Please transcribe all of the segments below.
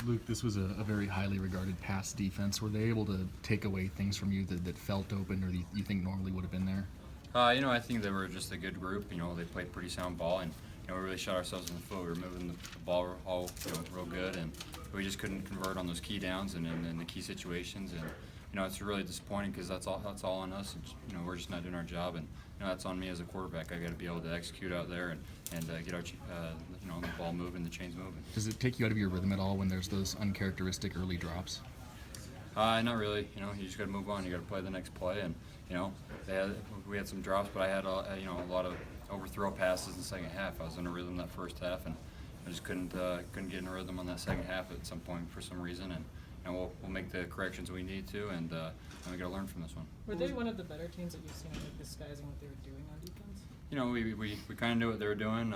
Luke, this was a very highly regarded pass defense. Were they able to take away things from you that felt open or you think normally would have been there? I think they were just a good group. They played pretty sound ball, and we really shot ourselves in the foot. We were moving the ball all real good, and we just couldn't convert on those key downs and in the key situations. And it's really disappointing because that's all on us. And, we're just not doing our job, and that's on me as a quarterback. I got to be able to execute out there and get our the ball moving, the chains moving. Does it take you out of your rhythm at all when there's those uncharacteristic early drops? Not really. You just got to move on. You got to play the next play, and we had some drops, but I had a lot of overthrow passes in the second half. I was in a rhythm that first half, and I just couldn't get in a rhythm on that second half at some point for some reason. And we'll make the corrections we need to, and we got to learn from this one. Were they one of the better teams that you've seen, like disguising what they were doing on defense? We kind of knew what they were doing.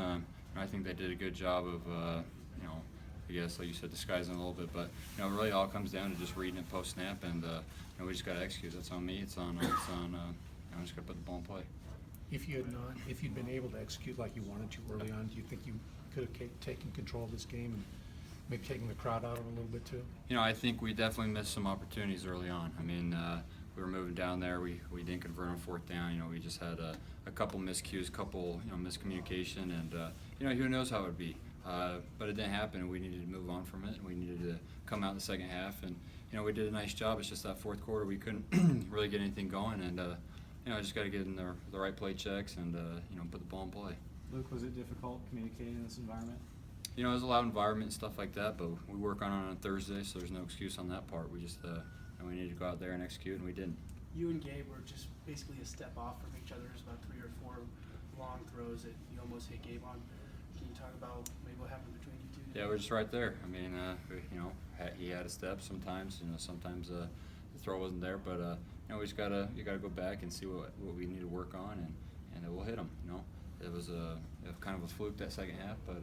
I think they did a good job of I guess like you said, disguising a little bit, but it really all comes down to just reading it post snap, and we just got to execute. That's on me. It's on. I just got to put the ball in play. If you'd been able to execute like you wanted to early on, do you think you could have taken control of this game and maybe taking the crowd out of it a little bit too? I think we definitely missed some opportunities early on. We were moving down there. We didn't convert on fourth down. We just had a couple miscues, a couple miscommunication, and who knows how it would be. But it didn't happen, and we needed to move on from it, and we needed to come out in the second half, and we did a nice job. It's just that fourth quarter we couldn't really get anything going, and I just got to get in the right play checks and put the ball in play. Luke, was it difficult communicating in this environment? It was a loud environment and stuff like that, but we work on it on Thursday, so there's no excuse on that part. We just we needed to go out there and execute, and we didn't. You and Gabe were just basically a step off from each other. There's about 3 or 4 long throws that you almost hit Gabe on. Can you talk about maybe what happened between you two? Yeah, we're just right there. He had a step sometimes. Sometimes the throw wasn't there, but we just gotta go back and see what we need to work on, and we'll hit him. It was kind of a fluke that second half, but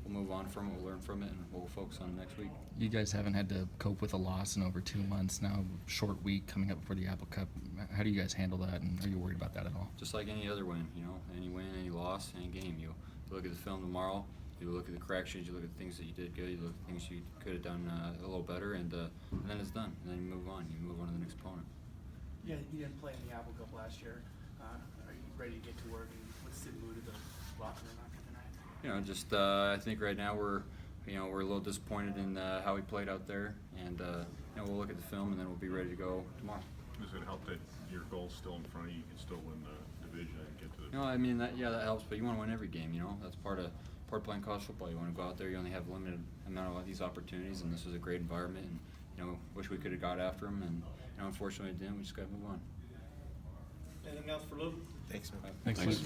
we'll move on from it, we'll learn from it, and we'll focus on it next week. You guys haven't had to cope with a loss in over 2 months now, short week coming up before the Apple Cup. How do you guys handle that, and are you worried about that at all? Just like any other win, any win, any loss, any game. You look at the film tomorrow, you look at the corrections, you look at the things that you did good, you look at the things you could have done a little better, and then it's done. And then you move on. You move on to the next opponent. Yeah, you didn't play in the Apple Cup last year. Are you ready to get to work, and what's the mood of the locker room after tonight? I think right now we're a little disappointed in how we played out there, and we'll look at the film and then we'll be ready to go tomorrow. Does it help that your goal's still in front of you? You can still win the division and get to the. That helps, but you want to win every game. That's part of playing college football. You want to go out there. You only have a limited amount of these opportunities, and this was a great environment. And wish we could have got after them, and unfortunately we didn't. We just got to move on. Anything else for Luke? Thanks, man. Thanks.